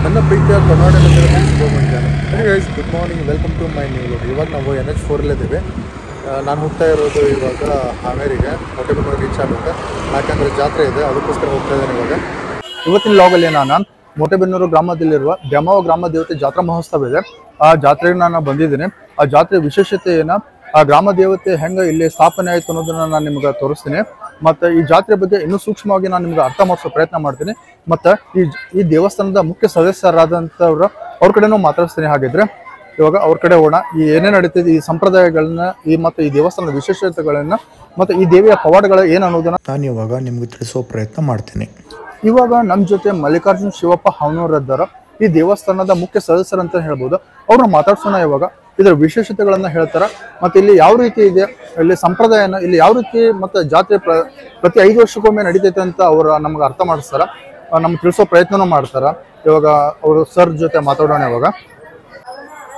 ನನ್ನ ಪ್ರೀತಿಯ Karnataka guys, good morning, welcome to my new vlog. ಇವಾಗ ನಾವು NH4 ಇದ್ದೀವಿ. ನಾನು ಹೋಗ್ತಾ ಇರೋದು ಇವಾಗ ಹಾವೇರಿಗೆ, ಮೊಟ್ಟೆಬೆನ್ನೂರು ರೀಚ್ ಆಗುತ್ತೆ. ಯಾಕಂದರೆ ಜಾತ್ರೆ ಇದೆ, ಅದಕ್ಕೋಸ್ಕರ ಹೋಗ್ತಾ ಇದ್ದೇನೆ ಇವಾಗ. ಇವತ್ತಿನ ವ್ಲಾಗಲ್ಲಿ ನಾನು ಮೊಟ್ಟೆಬೆನ್ನೂರು ಗ್ರಾಮದಲ್ಲಿರುವ ದ್ಯಾಮವ್ವ ಗ್ರಾಮ ದೇವತೆ ಜಾತ್ರಾ ಮಹೋತ್ಸವ ಇದೆ. ಆ ಜಾತ್ರೆಗೆ ನಾನು ಬಂದಿದ್ದೀನಿ. ಆ ಜಾತ್ರೆ ವಿಶೇಷತೆ ಏನು, ಆ ಗ್ರಾಮ ದೇವತೆ ಹೆಂಗೆ ಇಲ್ಲಿ ಸ್ಥಾಪನೆ ಆಯಿತು ಅನ್ನೋದನ್ನ ನಾನು ನಿಮ್ಗೆ ತೋರಿಸ್ತೀನಿ. ಮತ್ತು ಈ ಜಾತ್ರೆ ಬಗ್ಗೆ ಇನ್ನೂ ಸೂಕ್ಷ್ಮವಾಗಿ ನಾನು ನಿಮ್ಗೆ ಅರ್ಥ ಮಾಡಿಸೋ ಪ್ರಯತ್ನ ಮಾಡ್ತೀನಿ. ಮತ್ತು ಈ ದೇವಸ್ಥಾನದ ಮುಖ್ಯ ಸದಸ್ಯರಾದಂಥವ್ರು ಅವ್ರ ಕಡೆನೂ ಮಾತಾಡಿಸ್ತೀನಿ. ಹಾಗಿದ್ರೆ ಇವಾಗ ಅವ್ರ ಕಡೆ ಹೋಗೋಣ. ಈ ಏನೇನು ನಡೀತಿದೆ, ಈ ಸಂಪ್ರದಾಯಗಳನ್ನ, ಮತ್ತು ಈ ದೇವಸ್ಥಾನದ ವಿಶೇಷತೆಗಳನ್ನ, ಮತ್ತು ಈ ದೇವಿಯ ಪವಾಡಗಳು ಏನು ಅನ್ನೋದನ್ನ ನಾನು ಇವಾಗ ನಿಮ್ಗೆ ತಿಳಿಸೋ ಪ್ರಯತ್ನ ಮಾಡ್ತೀನಿ. ಇವಾಗ ನಮ್ಮ ಜೊತೆ ಮಲ್ಲಿಕಾರ್ಜುನ್ ಶಿವಪ್ಪ ಹಾವನೂರದ್ದಾರ, ಈ ದೇವಸ್ಥಾನದ ಮುಖ್ಯ ಸದಸ್ಯರಂತ ಹೇಳ್ಬೋದು. ಅವ್ರನ್ನ ಮಾತಾಡ್ಸೋಣ. ಇವಾಗ ಇದರ ವಿಶೇಷತೆಗಳನ್ನ ಹೇಳ್ತಾರೆ, ಮತ್ತು ಇಲ್ಲಿ ಯಾವ ರೀತಿ ಇದೆ, ಇಲ್ಲಿ ಸಂಪ್ರದಾಯನ ಇಲ್ಲಿ ಯಾವ ರೀತಿ, ಮತ್ತು ಜಾತ್ರೆ ಪ್ರತಿ 5 ವರ್ಷಕ್ಕೊಮ್ಮೆ ನಡೀತೈತೆ ಅಂತ ಅವ್ರು ನಮ್ಗೆ ಅರ್ಥ ಮಾಡಿಸ್ತಾರ, ನಮ್ಗೆ ತಿಳಿಸೋ ಪ್ರಯತ್ನನೂ ಮಾಡ್ತಾರ. ಇವಾಗ ಅವರು ಸರ್ ಜೊತೆ ಮಾತಾಡೋಣ.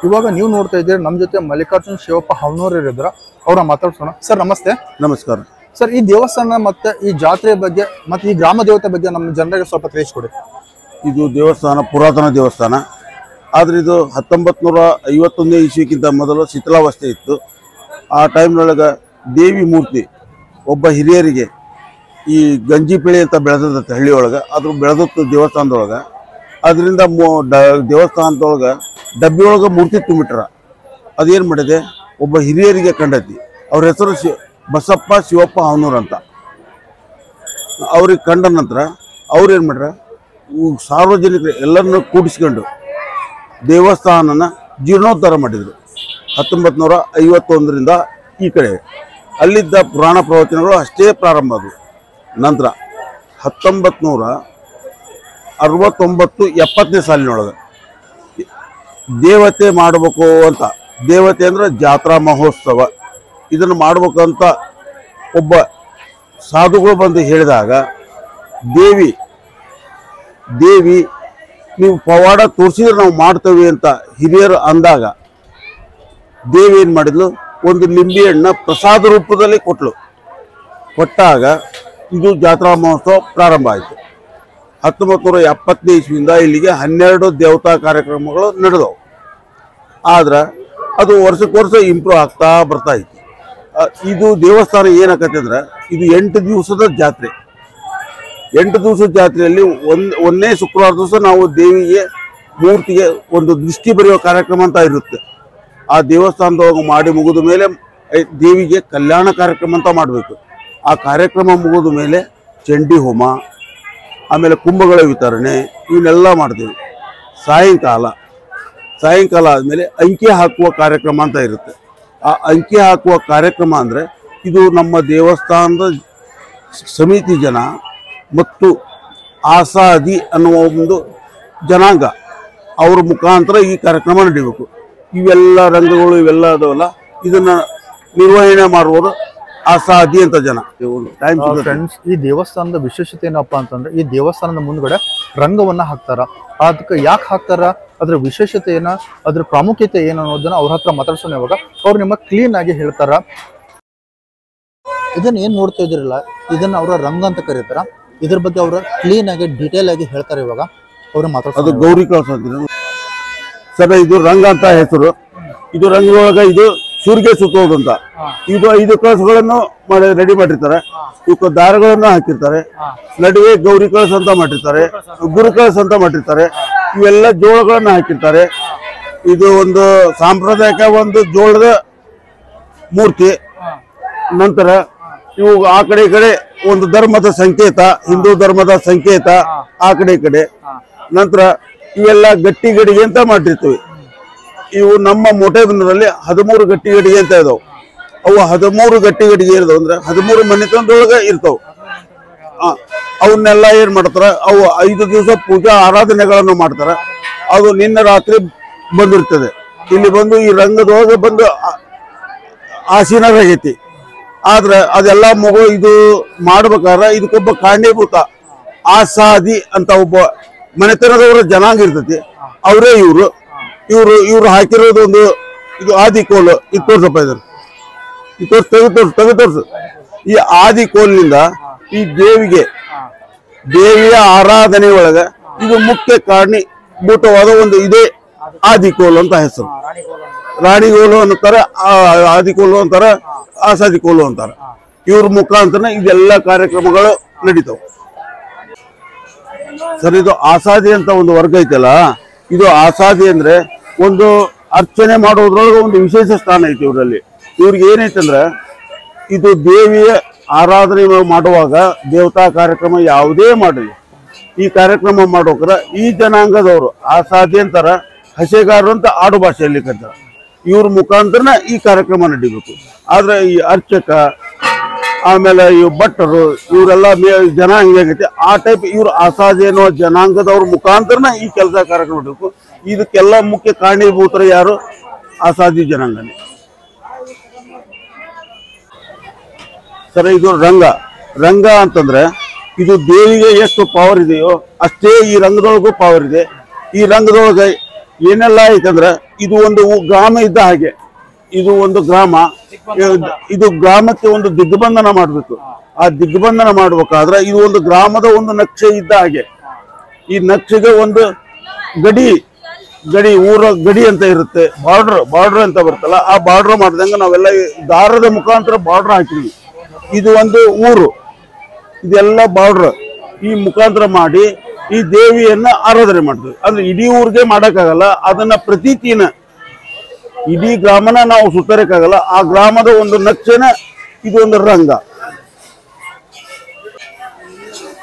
ಇವಾಗ ನೀವು ನೋಡ್ತಾ ಇದ್ದೀರಿ, ನಮ್ಮ ಜೊತೆ ಮಲ್ಲಿಕಾರ್ಜುನ್ ಶಿವಪ್ಪ ಹಾವನೂರ್ ಇದ್ರ, ಅವ್ರ ಮಾತಾಡ್ಸೋಣ. ಸರ್ ನಮಸ್ತೆ. ನಮಸ್ಕಾರ ಸರ್. ಈ ದೇವಸ್ಥಾನ ಮತ್ತು ಈ ಜಾತ್ರೆ ಬಗ್ಗೆ ಮತ್ತು ಈ ಗ್ರಾಮ ದೇವತೆ ಬಗ್ಗೆ ನಮ್ಮ ಜನರಿಗೆ ಸ್ವಲ್ಪ ತಿಳಿಸ್ಕೊಡಿ. ಇದು ದೇವಸ್ಥಾನ ಪುರಾತನ ದೇವಸ್ಥಾನ, ಆದರೆ ಇದು 1951 ಇಸ್ವಿಗಿಂತ ಮೊದಲು ಶಿಥಿಲಾವಸ್ಥೆ ಇತ್ತು. ಆ ಟೈಮ್ನೊಳಗೆ ದೇವಿ ಮೂರ್ತಿ ಒಬ್ಬ ಹಿರಿಯರಿಗೆ ಈ ಗಂಜಿಪಿಳಿ ಅಂತ ಬೆಳೆದತ್ತೆ ಹಳ್ಳಿಯೊಳಗೆ, ಅದು ಬೆಳೆದತ್ತು ದೇವಸ್ಥಾನದೊಳಗೆ. ಅದರಿಂದ ದೇವಸ್ಥಾನದೊಳಗೆ ಡಬ್ಬಿಯೊಳಗೆ ಮೂರ್ತಿ ತುಂಬಿಟ್ರ. ಅದೇನು ಮಾಡಿದೆ, ಒಬ್ಬ ಹಿರಿಯರಿಗೆ ಕಂಡೈತಿ. ಅವ್ರ ಹೆಸರು ಬಸಪ್ಪ ಶಿವಪ್ಪ ಹಾವನೂರ್ ಅಂತ. ಅವ್ರಿಗೆ ಕಂಡ ನಂತರ ಅವ್ರು ಏನು ಮಾಡ್ರ, ಸಾರ್ವಜನಿಕರು ಎಲ್ಲರನ್ನೂ ಕೂಡಿಸ್ಕೊಂಡು ದೇವಸ್ಥಾನನ ಜೀರ್ಣೋದ್ಧಾರ ಮಾಡಿದರು. 1951ರಿಂದ ಈ ಕಡೆ ಅಲ್ಲಿದ್ದ ಪುರಾಣ ಪ್ರವಚನಗಳು ಅಷ್ಟೇ ಪ್ರಾರಂಭ ಆದವು. ನಂತರ 1969-70ನೇ ಸಾಲಿನೊಳಗೆ ದೇವತೆ ಮಾಡಬೇಕು ಅಂತ, ದೇವತೆ ಅಂದರೆ ಜಾತ್ರಾ ಮಹೋತ್ಸವ, ಇದನ್ನು ಮಾಡಬೇಕು ಅಂತ ಒಬ್ಬ ಸಾಧುಗಳು ಬಂದು ಹೇಳಿದಾಗ, ದೇವಿ ನೀವು ಪವಾಡ ತೋರಿಸಿದ್ರೆ ನಾವು ಮಾಡ್ತೇವೆ ಅಂತ ಹಿರಿಯರು ಅಂದಾಗ, ದೇವಿ ಏನು ಮಾಡಿದ್ಲು, ಒಂದು ಲಿಂಬೆಹಣ್ಣು ಪ್ರಸಾದ ರೂಪದಲ್ಲಿ ಕೊಟ್ಟಾಗ ಇದು ಜಾತ್ರಾ ಮಹೋತ್ಸವ ಪ್ರಾರಂಭ ಆಯಿತು. 1970ನೇ ಇಸ್ವಿಯಿಂದ ಇಲ್ಲಿಗೆ 12 ದೇವತಾ ಕಾರ್ಯಕ್ರಮಗಳು ನಡೆದವು. ಆದ್ರೆ ಅದು ವರ್ಷಕ್ಕೆ ವರ್ಷ ಇಂಪ್ರೂವ್ ಆಗ್ತಾ ಬರ್ತಾ ಇತ್ತು. ಇದು ದೇವಸ್ಥಾನ ಏನಾಗತ್ತೆ ಅಂದ್ರೆ, ಇದು 8 ದಿವಸದ ಜಾತ್ರೆ. 8 ದಿವಸದ ಜಾತ್ರೆಯಲ್ಲಿ ಒಂದನೇ ಶುಕ್ರವಾರ ದಿವಸ ನಾವು ದೇವಿಗೆ ಮೂರ್ತಿಗೆ ಒಂದು ದೃಷ್ಟಿ ಬರೆಯುವ ಕಾರ್ಯಕ್ರಮ ಅಂತ ಇರುತ್ತೆ. ಆ ದೇವಸ್ಥಾನದೊಳಗೆ ಮಾಡಿ ಮುಗಿದ ಮೇಲೆ ದೇವಿಗೆ ಕಲ್ಯಾಣ ಕಾರ್ಯಕ್ರಮ ಅಂತ ಮಾಡಬೇಕು. ಆ ಕಾರ್ಯಕ್ರಮ ಮುಗಿದ ಮೇಲೆ ಚಂಡಿ ಹೋಮ, ಆಮೇಲೆ ಕುಂಭಗಳ ವಿತರಣೆ, ಇವನ್ನೆಲ್ಲ ಮಾಡ್ತೀವಿ. ಸಾಯಂಕಾಲ ಆದಮೇಲೆ ಅಂಕಿ ಹಾಕುವ ಕಾರ್ಯಕ್ರಮ ಅಂತ ಇರುತ್ತೆ. ಆ ಅಂಕಿ ಹಾಕುವ ಕಾರ್ಯಕ್ರಮ ಅಂದರೆ, ಇದು ನಮ್ಮ ದೇವಸ್ಥಾನದ ಸಮಿತಿ ಜನ ಮತ್ತು ಆಸಾದಿ ಅನ್ನುವ ಒಂದು ಜನಾಂಗ, ಅವ್ರ ಮುಖಾಂತರ ಈ ಕಾರ್ಯಕ್ರಮ ನಡೀಬೇಕು. ಇವೆಲ್ಲ ರಂಗಗಳು ಇವೆಲ್ಲ ಅದಾವಲ್ಲ, ಇದನ್ನು ನಿರ್ವಹಣೆ ಮಾಡುವವರು ಆಸಾದಿ ಅಂತ ಜನ. ಫ್ರೆಂಡ್ಸ್, ಈ ದೇವಸ್ಥಾನದ ವಿಶೇಷತೆ ಏನಪ್ಪ ಅಂತಂದ್ರೆ, ಈ ದೇವಸ್ಥಾನದ ಮುಂದ್ಗಡೆ ರಂಗವನ್ನ ಹಾಕ್ತಾರ. ಅದಕ್ಕೆ ಯಾಕೆ ಹಾಕ್ತಾರ, ಅದ್ರ ವಿಶೇಷತೆ ಏನ, ಅದ್ರ ಪ್ರಾಮುಖ್ಯತೆ ಏನು ಅನ್ನೋದನ್ನ ಅವ್ರ ಹತ್ರ ಮಾತಾಡ್ಸೋಣ. ಇವಾಗ ಅವ್ರು ನಿಮಗೆ ಕ್ಲೀನ್ ಆಗಿ ಹೇಳ್ತಾರ. ಇದನ್ನ ಏನ್ ನೋಡ್ತಾ ಇದ್ರಲ್ಲ, ಇದನ್ನ ಅವರ ರಂಗ ಅಂತ ಕರೀತಾರ. ಇದ್ರ ಬಗ್ಗೆ ಅವರು ಕ್ಲೀನ್ ಆಗಿ ಡೀಟೇಲ್ ಆಗಿ ಹೇಳ್ತಾರೆ. ಇವಾಗ ಅವ್ರು ಮಾತಾಡ್ತಾರೆ. ಅದು ಗೌರಿ ಕಳಸ ಸರ್, ಇದು ರಂಗ ಅಂತ ಹೆಸರು. ಇದು ರಂಗದೊಳಗ ಇದು ಸೂರ್ಯ ಸುತ್ತೋದಂತ. ಇದು 5 ಕಳಸಗಳನ್ನು ರೆಡಿ ಮಾಡಿರ್ತಾರೆ. ಇವಕ್ಕೆ ದಾರಗಳನ್ನು ಹಾಕಿರ್ತಾರೆ. ನಡುವೆ ಗೌರಿ ಕಳಸ ಅಂತ ಮಾಡಿರ್ತಾರೆ, ಗುರು ಕಳಸ ಅಂತ ಮಾಡಿರ್ತಾರೆ. ಇವೆಲ್ಲ ಜೋಳಗಳನ್ನ ಹಾಕಿರ್ತಾರೆ. ಇದು ಒಂದು ಸಾಂಪ್ರದಾಯಿಕ ಒಂದು ಜೋಳದ ಮೂರ್ತಿ. ನಂತರ ಇವು ಆ ಕಡೆ ಈ ಕಡೆ ಒಂದು ಧರ್ಮದ ಸಂಕೇತ, ಹಿಂದೂ ಧರ್ಮದ ಸಂಕೇತ ಆ ಕಡೆ ಈ ಕಡೆ. ನಂತರ ಇವೆಲ್ಲ ಗಟ್ಟಿ ಗಡಿಗೆ ಅಂತ ಮಾಡಿರ್ತೀವಿ. ಇವು ನಮ್ಮ ಮೊಟ್ಟೆಬೆನ್ನೂರಲ್ಲಿ 13 ಗಟ್ಟಿ ಗಡಿಗೆ ಅಂತ ಇದಾವೆ. ಅವು 13 ಗಟ್ಟಿ ಗಡಿಗೆ ಇರ್ತಾವ ಅಂದ್ರೆ 13 ಮನೆತನದೊಳಗೆ ಇರ್ತಾವ. ಅವನ್ನೆಲ್ಲ ಏನ್ ಮಾಡ್ತಾರ, ಅವು 5 ದಿವಸ ಪೂಜಾ ಆರಾಧನೆಗಳನ್ನು ಮಾಡ್ತಾರ. ಅದು ನಿನ್ನೆ ರಾತ್ರಿ ಬಂದಿರ್ತದೆ. ಇಲ್ಲಿ ಬಂದು ಈ ರಂಗದೊಳಗೆ ಬಂದು ಆಸೀನರಾಗೈತಿ. ಆದ್ರೆ ಅದೆಲ್ಲ ಇದು ಮಾಡ್ಬೇಕಾದ್ರೆ ಇದಕ್ಕೊಬ್ಬ ಕಾರಣೀಭೂತ ಆಸಾದಿ ಅಂತ ಒಬ್ಬ ಮನೆತನದವರ ಜನಾಂಗ ಇರ್ತೈತಿ. ಅವರೇ ಇವರು ಹಾಕಿರೋದು ಒಂದು ಇದು ಆದಿಕೋಲು. ಇದು ತೋರ್ಸಪ್ಪ, ಇದನ್ನು ತೋರ್ಸು. ಈ ಆದಿಕೋಲಿನಿಂದ ಈ ದೇವಿಯ ಆರಾಧನೆ ಒಳಗ ಇದು ಮುಖ್ಯ ಭೂತವಾದ ಒಂದು ಇದೇ ಆದಿಕೋಲು ಅಂತ ಹೆಸರು. ರಾಣಿಗೋಲು ಅಂತಾರೆ, ಆದಿಕೋಲು ಅಂತಾರ, ಆಸಾದಿ ಕೋಲು ಅಂತಾರ. ಇವ್ರ ಮುಖಾಂತರ ಇದೆಲ್ಲ ಕಾರ್ಯಕ್ರಮಗಳು ನಡೀತಾವ ಸರ್. ಇದು ಆಸಾದಿ ಅಂತ ಒಂದು ವರ್ಗ ಐತಲ್ಲ, ಇದು ಆಸಾದಿ ಅಂದ್ರೆ ಒಂದು ಅರ್ಚನೆ ಮಾಡೋದ್ರೊಳಗೆ ಒಂದು ವಿಶೇಷ ಸ್ಥಾನ ಐತಿ ಇವರಲ್ಲಿ. ಇವ್ರಿಗೆ ಏನೈತಂದ್ರೆ ಇದು ದೇವಿಯ ಆರಾಧನೆ ಮಾಡುವಾಗ ದೇವತಾ ಕಾರ್ಯಕ್ರಮ ಯಾವುದೇ ಮಾಡಲಿ, ಈ ಕಾರ್ಯಕ್ರಮ ಮಾಡೋಕ್ರ ಈ ಜನಾಂಗದವರು ಆಸಾದಿ ಅಂತಾರ, ಹಸೆಗಾರರು ಅಂತ ಆಡು ಭಾಷೆಯಲ್ಲಿ ಕರೀತಾರ. ಇವ್ರ ಮುಖಾಂತರನ ಈ ಕಾರ್ಯಕ್ರಮ ನಡಿಬೇಕು. ಆದ್ರೆ ಈ ಅರ್ಚಕ ಆಮೇಲೆ ಇವ್ ಭಟ್ಟರು ಇವರೆಲ್ಲ ಜನಾಂಗ ಆಗೈತಿ ಆ ಟೈಪ್ ಇವ್ರು ಆಸಾದಿ ಅನ್ನೋ ಜನಾಂಗದವ್ರ ಮುಖಾಂತರನ ಈ ಕೆಲಸ ಕಾರ್ಯಕ್ರಮ ನಡೀಬೇಕು. ಇದಕ್ಕೆಲ್ಲ ಮುಖ್ಯ ಕಾರಣೀಭೂತರು ಯಾರು? ಆಸಾದಿ ಜನಾಂಗನೇ ಸರ್. ಇದು ರಂಗ ಅಂತಂದ್ರೆ ಇದು ದೇವಿಗೆ ಎಷ್ಟು ಪವರ್ ಇದೆಯೋ ಅಷ್ಟೇ ಈ ರಂಗದೊಳಗೂ ಪವರ್ ಇದೆ. ಈ ರಂಗದೊಳಗೆ ಏನೆಲ್ಲ ಐತಂದ್ರೆ ಇದು ಒಂದು ಗ್ರಾಮ ಇದ್ದ ಹಾಗೆ. ಇದು ಒಂದು ಗ್ರಾಮ, ಇದು ಗ್ರಾಮಕ್ಕೆ ಒಂದು ದಿಗ್ಬಂಧನ ಮಾಡಬೇಕು. ಆ ದಿಗ್ಬಂಧನ ಮಾಡ್ಬೇಕಾದ್ರೆ ಇದು ಒಂದು ಗ್ರಾಮದ ಒಂದು ನಕ್ಷೆ ಇದ್ದ ಹಾಗೆ. ಈ ನಕ್ಷೆಗೆ ಒಂದು ಗಡಿ ಊರ ಗಡಿ ಅಂತ ಇರುತ್ತೆ, ಬಾರ್ಡರ್ ಅಂತ ಬರ್ತಲ್ಲ, ಆ ಬಾರ್ಡರ್ ಮಾಡ್ದಂಗ ನಾವೆಲ್ಲ ದಾರದ ಮುಖಾಂತರ ಬಾರ್ಡರ್ ಹಾಕಿದ್ವಿ. ಇದು ಒಂದು ಊರು, ಇದೆಲ್ಲ ಬಾರ್ಡರ್ ಈ ಮುಖಾಂತರ ಮಾಡಿ ಈ ದೇವಿಯನ್ನ ಆರಾಧನೆ ಮಾಡ್ತೀವಿ. ಅಂದ್ರೆ ಇಡೀ ಊರಿಗೆ ಮಾಡಕ್ಕಾಗಲ್ಲ, ಅದನ್ನ ಪ್ರತೀತಿನ ಇಡೀ ಗ್ರಾಮನ ನಾವು ಸುತ್ತರಕ್ಕಾಗಲ್ಲ. ಆ ಗ್ರಾಮದ ಒಂದು ನಕ್ಷೆನ ಇದು ಒಂದು ರಂಗ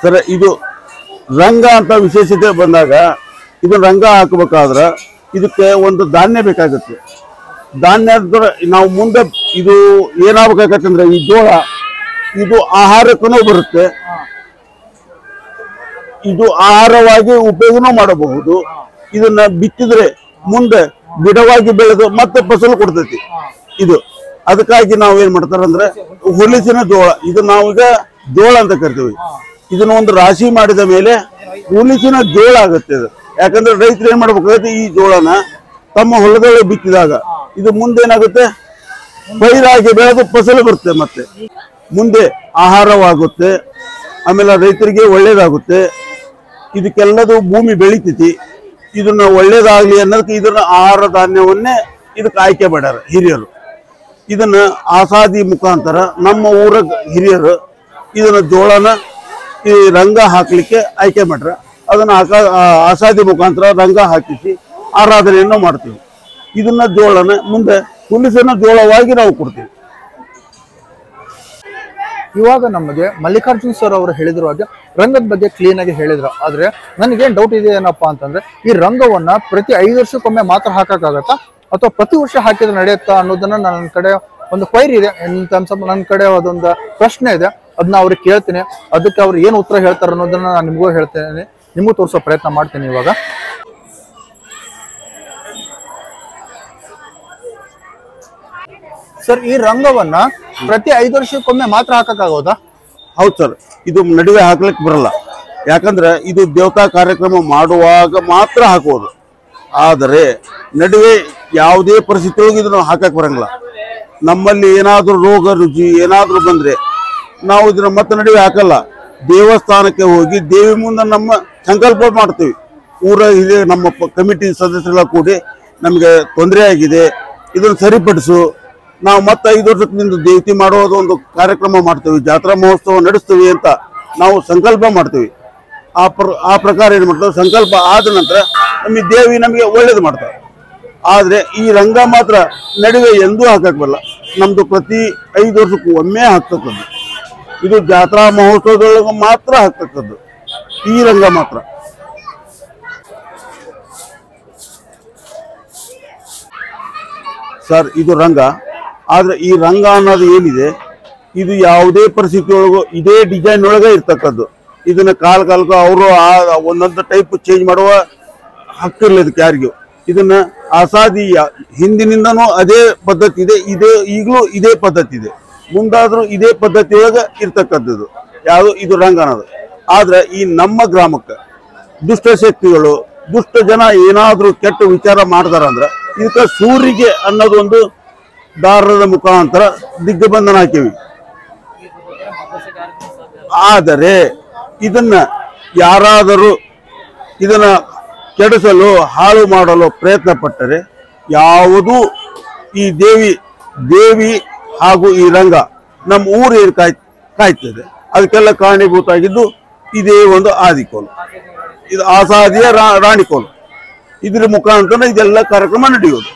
ಸರ್. ಇದು ರಂಗ ಅಂತ ವಿಶೇಷತೆ ಬಂದಾಗ ಇದು ರಂಗ ಹಾಕಬೇಕಾದ್ರ ಇದಕ್ಕೆ ಒಂದು ಧಾನ್ಯ ಬೇಕಾಗುತ್ತೆ. ಧಾನ್ಯ ನಾವು ಮುಂದೆ ಇದು ಏನಾಗಬೇಕಾಗತ್ತಂದ್ರೆ ಈ ಜೋಳ ಇದು ಆಹಾರಕ್ಕೂ ಬರುತ್ತೆ, ಇದು ಆಹಾರವಾಗಿ ಉಪಯೋಗನೂ ಮಾಡಬಹುದು. ಇದನ್ನ ಬಿತ್ತಿದ್ರೆ ಮುಂದೆ ಗಿಡವಾಗಿ ಬೆಳೆದು ಮತ್ತೆ ಫಸಲು ಕೊಡ್ತೈತಿ. ಇದು ಅದಕ್ಕಾಗಿ ನಾವು ಏನ್ ಮಾಡ್ತಾರಂದ್ರೆ ಹುಲಿಸಿನ ಜೋಳ, ಇದು ನಾವೀಗ ಜೋಳ ಅಂತ ಕರಿತೀವಿ. ಇದನ್ನ ಒಂದು ರಾಶಿ ಮಾಡಿದ ಮೇಲೆ ಹುಲಿಸಿನ ಜೋಳ ಆಗುತ್ತೆ ಇದು. ಯಾಕಂದ್ರೆ ರೈತರು ಏನ್ ಮಾಡ್ಬೇಕಾಗುತ್ತೆ, ಈ ಜೋಳನ ತಮ್ಮ ಹೊಲದಲ್ಲಿ ಬಿತ್ತಿದಾಗ ಇದು ಮುಂದೇನಾಗುತ್ತೆ, ಪೈರಾಗಿ ಬೆಳೆದು ಫಸಲು ಬರುತ್ತೆ, ಮತ್ತೆ ಮುಂದೆ ಆಹಾರವಾಗುತ್ತೆ, ಆಮೇಲೆ ರೈತರಿಗೆ ಒಳ್ಳೇದಾಗುತ್ತೆ. ಇದಕ್ಕೆಲ್ಲದು ಭೂಮಿ ಬೆಳಿತೈತಿ. ಇದನ್ನ ಒಳ್ಳೇದಾಗ್ಲಿ ಅನ್ನೋದಕ್ಕೆ ಇದನ್ನ ಆಹಾರ ಧಾನ್ಯವನ್ನೇ ಇದಕ್ಕೆ ಆಯ್ಕೆ ಮಾಡ್ಯಾರ ಹಿರಿಯರು. ಇದನ್ನ ಆಸಾದಿ ಮುಖಾಂತರ ನಮ್ಮ ಊರ ಹಿರಿಯರು ಇದನ್ನ ಜೋಳನ ಈ ರಂಗ ಹಾಕ್ಲಿಕ್ಕೆ ಆಯ್ಕೆ ಮಾಡ್ರ. ಅದನ್ನ ಆಸಾದಿ ಮುಖಾಂತರ ರಂಗ ಹಾಕಿಸಿ ಆರಾಧನೆಯನ್ನು ಮಾಡ್ತೀವಿ. ಇದನ್ನ ಜೋಳನ ಮುಂದೆ ಹುಲಿಸಿನ ಜೋಳವಾಗಿ ನಾವು ಕೊಡ್ತೀವಿ. ಇವಾಗ ನಮಗೆ ಮಲ್ಲಿಕಾರ್ಜುನ್ ಸರ್ ಅವರು ಹೇಳಿದ್ರು ಹಾಗೆ ರಂಗದ ಬಗ್ಗೆ ಕ್ಲೀನ್ ಆಗಿ ಹೇಳಿದ್ರು. ಆದ್ರೆ ನನಗೇನ್ ಡೌಟ್ ಇದೆ ಏನಪ್ಪಾ ಅಂತಂದ್ರೆ ಈ ರಂಗವನ್ನ ಪ್ರತಿ 5 ವರ್ಷಕ್ಕೊಮ್ಮೆ ಮಾತ್ರ ಹಾಕಕ್ಕಾಗತ್ತಾ ಅಥವಾ ಪ್ರತಿ ವರ್ಷ ಹಾಕಿದ್ರೆ ನಡೆಯುತ್ತಾ ಅನ್ನೋದನ್ನ ನನ್ನ ಕಡೆ ಒಂದು ಕ್ವೈರಿ ಇದೆ. ನನ್ನ ಕಡೆ ಅದೊಂದು ಪ್ರಶ್ನೆ ಇದೆ, ಅದನ್ನ ಅವ್ರಿಗೆ ಕೇಳ್ತೀನಿ. ಅದಕ್ಕೆ ಅವ್ರು ಏನು ಉತ್ತರ ಹೇಳ್ತಾರೆ ಅನ್ನೋದನ್ನ ನಾನು ನಿಮಗೂ ಹೇಳ್ತೇನೆ, ನಿಮಗೂ ತೋರಿಸೋ ಪ್ರಯತ್ನ ಮಾಡ್ತೀನಿ. ಇವಾಗ ಸರ್, ಈ ರಂಗವನ್ನ ಪ್ರತಿ 5 ವರ್ಷಕ್ಕೊಮ್ಮೆ ಮಾತ್ರ ಹಾಕಕ್ಕಾಗೋದಾ? ಹೌದು ಸರ್, ಇದು ನಡುವೆ ಹಾಕ್ಲಿಕ್ಕೆ ಬರಲ್ಲ. ಯಾಕಂದ್ರೆ ಇದು ದೇವತಾ ಕಾರ್ಯಕ್ರಮ ಮಾಡುವಾಗ ಮಾತ್ರ ಹಾಕೋದು. ಆದರೆ ನಡುವೆ ಯಾವುದೇ ಪರಿಸ್ಥಿತಿಯೊಳಗೆ ಇದನ್ನು ಹಾಕಕ್ ಬರಂಗಿಲ್ಲ. ನಮ್ಮಲ್ಲಿ ಏನಾದ್ರೂ ರೋಗ ರುಜಿ ಏನಾದ್ರೂ ಬಂದ್ರೆ ನಾವು ಇದನ್ನ ಮತ್ತೆ ನಡುವೆ ಹಾಕಲ್ಲ. ದೇವಸ್ಥಾನಕ್ಕೆ ಹೋಗಿ ದೇವಿ ಮುಂದೆ ನಮ್ಮ ಸಂಕಲ್ಪ ಮಾಡ್ತೀವಿ. ಊರ ಇದೆ ನಮ್ಮ ಕಮಿಟಿ ಸದಸ್ಯರೆಲ್ಲ ಕೂಡಿ ನಮಗೆ ತೊಂದರೆ ಆಗಿದೆ, ಇದನ್ನು ಸರಿಪಡಿಸು, ನಾವು ಮತ್ತೆ 5 ವರ್ಷಕ್ಕೆ ನಿಂದು ದೇವತಿ ಮಾಡೋದು ಒಂದು ಕಾರ್ಯಕ್ರಮ ಮಾಡ್ತೀವಿ, ಜಾತ್ರಾ ಮಹೋತ್ಸವ ನಡೆಸ್ತೀವಿ ಅಂತ ನಾವು ಸಂಕಲ್ಪ ಮಾಡ್ತೀವಿ. ಆ ಪ್ರಕಾರ ಏನು ಮಾಡ್ತೇವೆ, ಸಂಕಲ್ಪ ಆದ ನಂತರ ನಮಗೆ ದೇವಿ ನಮಗೆ ಒಳ್ಳೇದು ಮಾಡ್ತಾರೆ. ಆದ್ರೆ ಈ ರಂಗ ಮಾತ್ರ ನಡುವೆ ಎಂದೂ ಹಾಕಕ್ ಬರಲ್ಲ. ನಮ್ದು ಪ್ರತಿ 5 ವರ್ಷಕ್ಕೂ ಒಮ್ಮೆ ಹಾಕ್ತಕ್ಕದ್ದು. ಇದು ಜಾತ್ರಾ ಮಹೋತ್ಸವದೊಳಗೆ ಮಾತ್ರ ಹಾಕ್ತಕ್ಕದ್ದು ಈ ರಂಗ ಮಾತ್ರ. ಸರ್, ಇದು ರಂಗ. ಆದ್ರೆ ಈ ರಂಗ ಅನ್ನೋದು ಏನಿದೆ, ಇದು ಯಾವುದೇ ಪರಿಸ್ಥಿತಿಯೊಳಗೂ ಇದೇ ಡಿಸೈನ್ ಒಳಗೆ ಇರ್ತಕ್ಕದ್ದು. ಇದನ್ನ ಕಾಲಕ್ಕೂ ಅವರು ಒಂದೊಂದು ಟೈಪ್ ಚೇಂಜ್ ಮಾಡುವ ಹಕ್ಕಿರ್ಲಿ ಇದಕ್ಕೆ ಯಾರಿಗೂ. ಇದನ್ನ ಆಸಾದಿ ಹಿಂದಿನಿಂದನೂ ಅದೇ ಪದ್ಧತಿ ಇದೆ, ಈಗಲೂ ಇದೇ ಪದ್ಧತಿ ಇದೆ, ಮುಂದಾದ್ರೂ ಇದೇ ಪದ್ಧತಿ ಒಳಗೆ ಇರ್ತಕ್ಕದ್ದು ಯಾವುದು ಇದು ರಂಗ ಅನ್ನೋದು. ಆದ್ರೆ ಈ ನಮ್ಮ ಗ್ರಾಮಕ್ಕೆ ದುಷ್ಟ ಶಕ್ತಿಗಳು, ದುಷ್ಟ ಜನ ಏನಾದ್ರೂ ಕೆಟ್ಟ ವಿಚಾರ ಮಾಡ್ತಾರಂದ್ರೆ ಇದಕ್ಕೆ ಸೂರಿಗೆ ಅನ್ನೋದು ಒಂದು ದಾರದ ಮುಖಾಂತರ ದಿಗ್ಬಂಧನ ಹಾಕಿವಿ. ಆದರೆ ಇದನ್ನ ಯಾರಾದರೂ ಇದನ್ನ ಕೆಡಿಸಲು ಹಾಳು ಮಾಡಲು ಪ್ರಯತ್ನ ಪಟ್ಟರೆ ಯಾವುದೂ ಈ ದೇವಿ ಹಾಗೂ ಈ ರಂಗ ನಮ್ಮ ಊರು ಏನು ಕಾಯ್ತದೆ ಅದಕ್ಕೆಲ್ಲ ಕಾರಣೀಭೂತ ಆಗಿದ್ದು ಇದೇ ಒಂದು ಆದಿಕೋಲು. ಇದು ಆಸಾದಿಯ ರಾಣಿಕೋಲು. ಇದ್ರ ಮುಖಾಂತರ ಇದೆಲ್ಲ ಕಾರ್ಯಕ್ರಮ ನಡೆಯುವುದು.